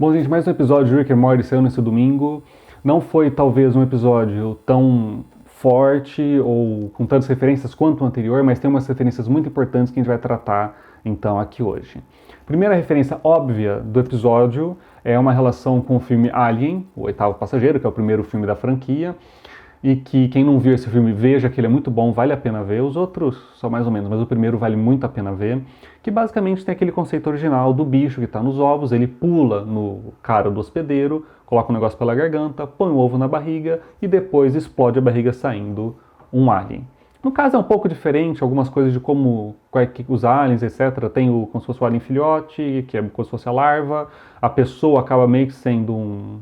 Bom, gente, mais um episódio de Rick and Morty saiu nesse domingo. Não foi, talvez, um episódio tão forte ou com tantas referências quanto o anterior, mas tem umas referências muito importantes que a gente vai tratar, então, aqui hoje. Primeira referência óbvia do episódio é uma relação com o filme Alien, o Oitavo Passageiro, que é o primeiro filme da franquia, e que quem não viu esse filme veja que ele é muito bom, vale a pena ver. Os outros só mais ou menos, mas o primeiro vale muito a pena ver. Que basicamente tem aquele conceito original do bicho que está nos ovos, ele pula no cara do hospedeiro, coloca um negócio pela garganta, põe o ovo na barriga e depois explode a barriga saindo um alien. No caso é um pouco diferente, algumas coisas de como os aliens, etc. Tem como se fosse o alien filhote, que é como se fosse a larva, a pessoa acaba meio que sendo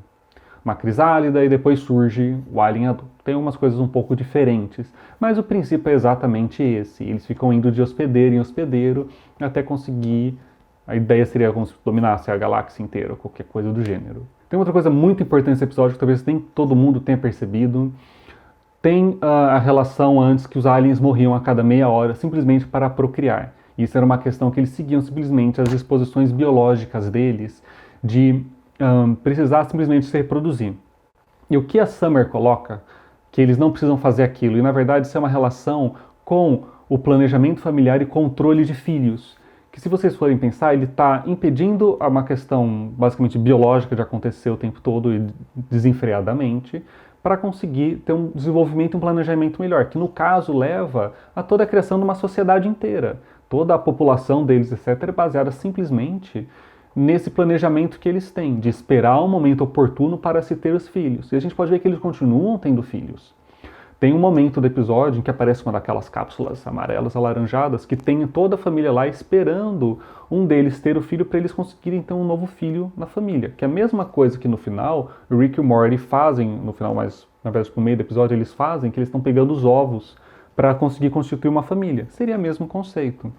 uma crisálida e depois surge o alien adulto. Tem umas coisas um pouco diferentes, mas o princípio é exatamente esse. Eles ficam indo de hospedeiro em hospedeiro até conseguir... A ideia seria como se dominasse a galáxia inteira, ou qualquer coisa do gênero. Tem outra coisa muito importante nesse episódio que talvez nem todo mundo tenha percebido. Tem a relação antes que os aliens morriam a cada meia hora simplesmente para procriar. Isso era uma questão que eles seguiam simplesmente as disposições biológicas deles de precisar simplesmente se reproduzir. E o que a Summer coloca, que eles não precisam fazer aquilo, e na verdade isso é uma relação com o planejamento familiar e controle de filhos, que se vocês forem pensar, ele está impedindo uma questão basicamente biológica de acontecer o tempo todo e desenfreadamente, para conseguir ter um desenvolvimento e um planejamento melhor, que no caso leva a toda a criação de uma sociedade inteira. Toda a população deles, etc., é baseada simplesmente nesse planejamento que eles têm, de esperar um momento oportuno para se ter os filhos. E a gente pode ver que eles continuam tendo filhos. Tem um momento do episódio em que aparece uma daquelas cápsulas amarelas, alaranjadas, que tem toda a família lá esperando um deles ter o filho para eles conseguirem ter um novo filho na família. Que é a mesma coisa que no final, o Rick e o Morty fazem, no final, mas na verdade no meio do episódio eles fazem, que eles estão pegando os ovos para conseguir constituir uma família. Seria o mesmo conceito.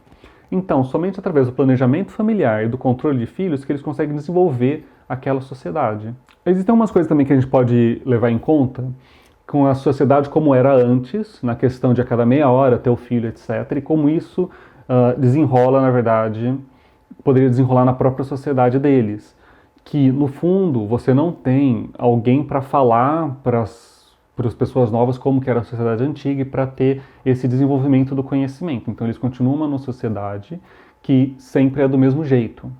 Então, somente através do planejamento familiar e do controle de filhos que eles conseguem desenvolver aquela sociedade. Existem umas coisas também que a gente pode levar em conta com a sociedade como era antes, na questão de a cada meia hora ter o filho, etc. E como isso desenrola, na verdade, poderia desenrolar na própria sociedade deles. Que, no fundo, você não tem alguém para falar para as pessoas novas como que era a sociedade antiga e para ter esse desenvolvimento do conhecimento. Então eles continuam numa sociedade que sempre é do mesmo jeito.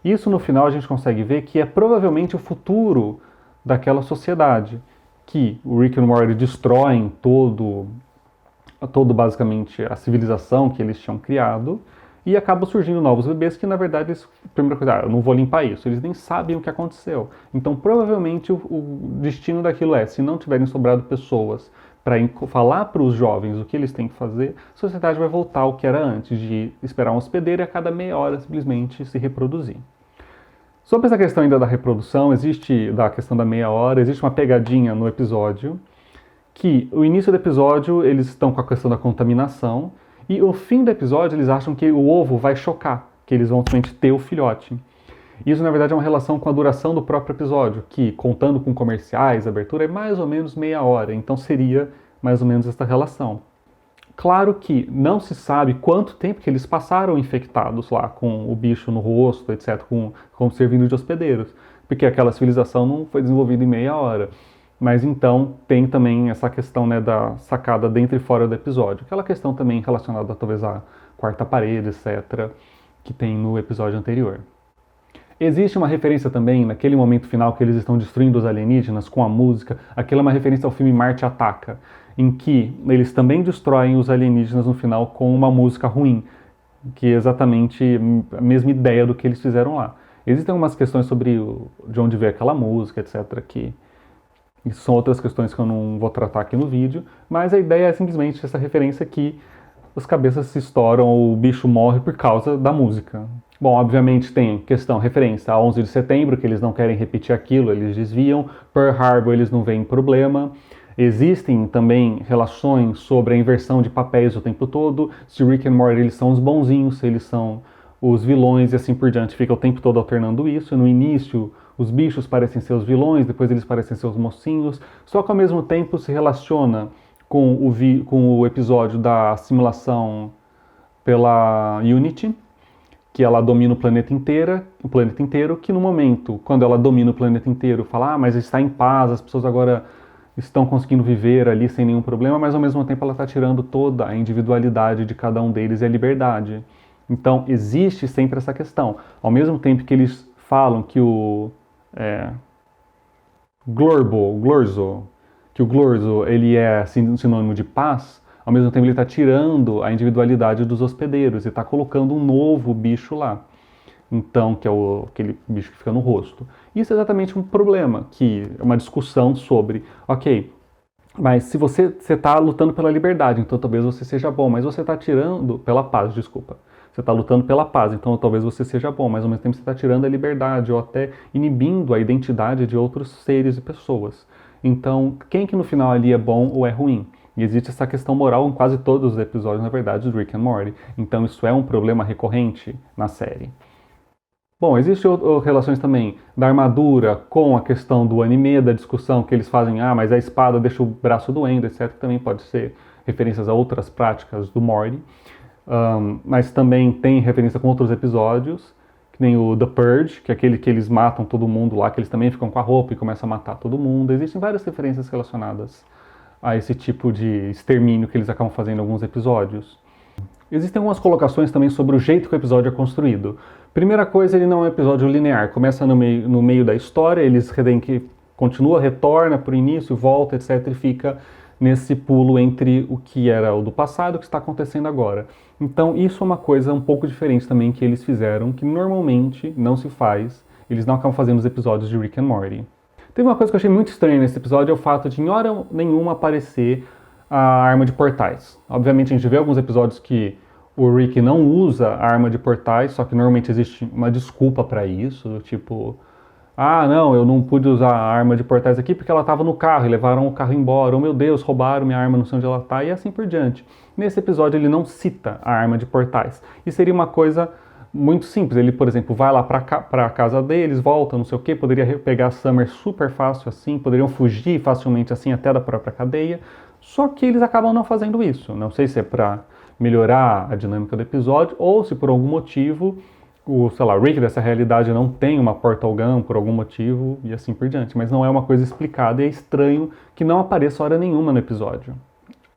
Isso no final a gente consegue ver que é provavelmente o futuro daquela sociedade, que o Rick e o Morty destroem todo basicamente a civilização que eles tinham criado e acabam surgindo novos bebês que, na verdade, primeira coisa, eu não vou limpar isso, eles nem sabem o que aconteceu. Então, provavelmente, o destino daquilo é, se não tiverem sobrado pessoas para falar para os jovens o que eles têm que fazer, a sociedade vai voltar ao que era antes, de esperar um hospedeiro e a cada meia hora simplesmente se reproduzir. Sobre essa questão ainda da reprodução, da questão da meia hora, existe uma pegadinha no episódio, que o início do episódio eles estão com a questão da contaminação, e o fim do episódio eles acham que o ovo vai chocar, que eles vão simplesmente ter o filhote. Isso na verdade é uma relação com a duração do próprio episódio, que contando com comerciais, abertura, é mais ou menos meia hora, então seria mais ou menos essa relação. Claro que não se sabe quanto tempo que eles passaram infectados lá com o bicho no rosto, etc., como servindo de hospedeiros, porque aquela civilização não foi desenvolvida em meia hora. Mas então tem também essa questão, né, da sacada dentro e fora do episódio, aquela questão também relacionada talvez à quarta parede, etc., que tem no episódio anterior. Existe uma referência também, naquele momento final que eles estão destruindo os alienígenas com a música, aquela é uma referência ao filme Marte Ataca, em que eles também destroem os alienígenas no final com uma música ruim, que é exatamente a mesma ideia do que eles fizeram lá. Existem algumas questões sobre de onde veio aquela música, etc., que isso são outras questões que eu não vou tratar aqui no vídeo, mas a ideia é simplesmente essa referência que os cabeças se estouram, o bicho morre por causa da música. Bom, obviamente tem questão, referência a 11 de setembro, que eles não querem repetir aquilo, eles desviam. Pearl Harbor, eles não veem problema. Existem também relações sobre a inversão de papéis o tempo todo. Se Rick and Morty eles são os bonzinhos, se eles são os vilões e assim por diante. Fica o tempo todo alternando isso. No início, os bichos parecem ser os vilões, depois eles parecem ser os mocinhos. Só que ao mesmo tempo se relaciona com o episódio da simulação pela Unity, que ela domina o planeta inteiro, que no momento, quando ela domina o planeta inteiro, fala, mas está em paz, as pessoas agora estão conseguindo viver ali sem nenhum problema, mas ao mesmo tempo ela está tirando toda a individualidade de cada um deles e a liberdade. Então existe sempre essa questão. Ao mesmo tempo que eles falam que o Glorzo ele é sinônimo de paz, ao mesmo tempo ele está tirando a individualidade dos hospedeiros e está colocando um novo bicho lá. Então, que é aquele bicho que fica no rosto. Isso é exatamente um problema, que é uma discussão sobre, ok, mas se você está lutando pela liberdade, então talvez você seja bom, mas você está tirando, pela paz, desculpa. Você está lutando pela paz, então talvez você seja bom, mas ao mesmo tempo você está tirando a liberdade ou até inibindo a identidade de outros seres e pessoas. Então, quem que no final ali é bom ou é ruim? E existe essa questão moral em quase todos os episódios, na verdade, do Rick and Morty. Então isso é um problema recorrente na série. Bom, existem relações também da armadura com a questão do anime, da discussão que eles fazem, mas a espada deixa o braço doendo, etc. Também pode ser referências a outras práticas do Morty. Mas também tem referência com outros episódios, que nem o The Purge, que é aquele que eles matam todo mundo lá, que eles também ficam com a roupa e começam a matar todo mundo. Existem várias referências relacionadas a esse tipo de extermínio que eles acabam fazendo em alguns episódios. Existem algumas colocações também sobre o jeito que o episódio é construído. Primeira coisa, ele não é um episódio linear. Começa no meio da história, eles veem que continua, retorna para o início, volta, etc. E fica nesse pulo entre o que era o do passado e o que está acontecendo agora. Então isso é uma coisa um pouco diferente também que eles fizeram, que normalmente não se faz. Eles não acabam fazendo os episódios de Rick and Morty. Teve uma coisa que eu achei muito estranha nesse episódio, é o fato de em hora nenhuma aparecer a arma de portais. Obviamente a gente vê alguns episódios que o Rick não usa a arma de portais, só que normalmente existe uma desculpa para isso, tipo, não, eu não pude usar a arma de portais aqui porque ela estava no carro e levaram o carro embora, oh meu Deus, roubaram minha arma, não sei onde ela está, e assim por diante. Nesse episódio ele não cita a arma de portais, e seria uma coisa muito simples, ele, por exemplo, vai lá para a casa deles, volta, não sei o que, poderia pegar a Summer super fácil assim, poderiam fugir facilmente assim até da própria cadeia, só que eles acabam não fazendo isso. Não sei se é para melhorar a dinâmica do episódio ou se por algum motivo o Rick dessa realidade não tem uma portal gun por algum motivo e assim por diante, mas não é uma coisa explicada e é estranho que não apareça hora nenhuma no episódio.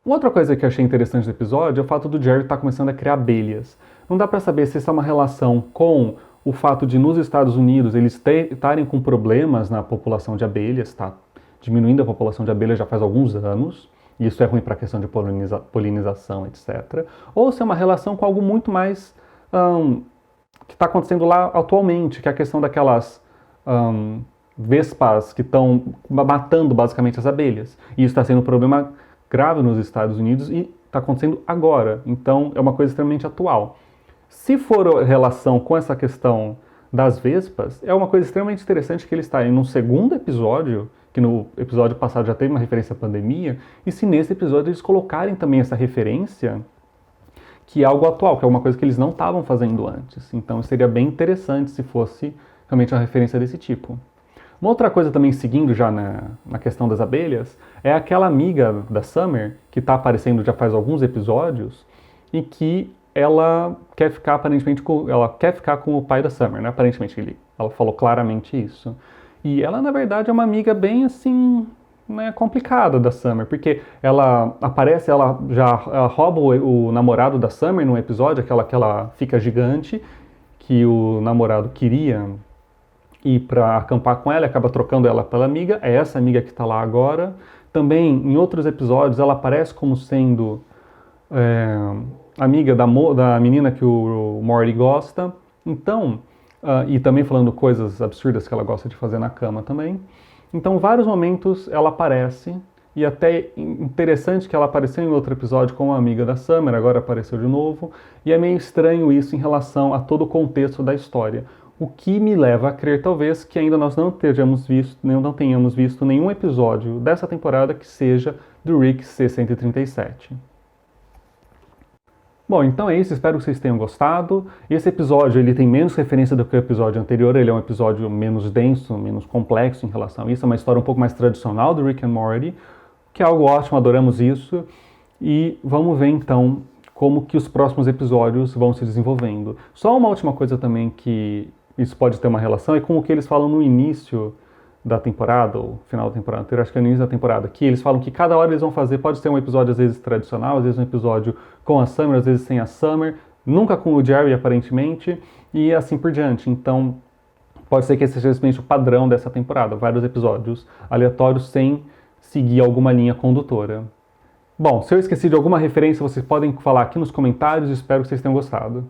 Uma outra coisa que eu achei interessante do episódio é o fato do Jerry estar começando a criar abelhas. Não dá para saber se isso é uma relação com o fato de nos Estados Unidos eles estarem com problemas na população de abelhas, tá diminuindo a população de abelhas já faz alguns anos, e isso é ruim para a questão de polinização, etc. Ou se é uma relação com algo muito mais que está acontecendo lá atualmente, que é a questão daquelas vespas que estão matando basicamente as abelhas. E isso está sendo um problema grave nos Estados Unidos e está acontecendo agora. Então é uma coisa extremamente atual. Se for relação com essa questão das vespas, é uma coisa extremamente interessante que eles estarem num segundo episódio, que no episódio passado já teve uma referência à pandemia, e se nesse episódio eles colocarem também essa referência, que é algo atual, que é uma coisa que eles não estavam fazendo antes. Então seria bem interessante se fosse realmente uma referência desse tipo. Uma outra coisa também, seguindo já na questão das abelhas, é aquela amiga da Summer, que está aparecendo já faz alguns episódios, e que ela quer ficar aparentemente com o pai da Summer, né? Aparentemente ela falou claramente isso. E ela, na verdade, é uma amiga bem, assim, né, complicada da Summer, porque ela aparece, ela rouba o namorado da Summer num episódio, aquela que ela fica gigante, que o namorado queria ir para acampar com ela, acaba trocando ela pela amiga, é essa amiga que está lá agora. Também, em outros episódios, ela aparece como sendo amiga da menina que o Morty gosta. Então, e também falando coisas absurdas que ela gosta de fazer na cama também. Então, em vários momentos ela aparece, e até interessante que ela apareceu em outro episódio como amiga da Summer, agora apareceu de novo, e é meio estranho isso em relação a todo o contexto da história. O que me leva a crer, talvez, que ainda nós não tenhamos visto nenhum episódio dessa temporada que seja do Rick C-137. Bom, então é isso, espero que vocês tenham gostado. Esse episódio ele tem menos referência do que o episódio anterior, ele é um episódio menos denso, menos complexo em relação a isso, é uma história um pouco mais tradicional do Rick and Morty, que é algo ótimo, adoramos isso. E vamos ver então como que os próximos episódios vão se desenvolvendo. Só uma última coisa também que isso pode ter uma relação é com o que eles falam no início da temporada, ou final da temporada inteira, acho que é no início da temporada, que eles falam que cada hora eles vão fazer, pode ser um episódio às vezes tradicional, às vezes um episódio com a Summer, às vezes sem a Summer, nunca com o Jerry aparentemente, e assim por diante. Então, pode ser que esse seja simplesmente o padrão dessa temporada, vários episódios aleatórios sem seguir alguma linha condutora. Bom, se eu esqueci de alguma referência, vocês podem falar aqui nos comentários, espero que vocês tenham gostado.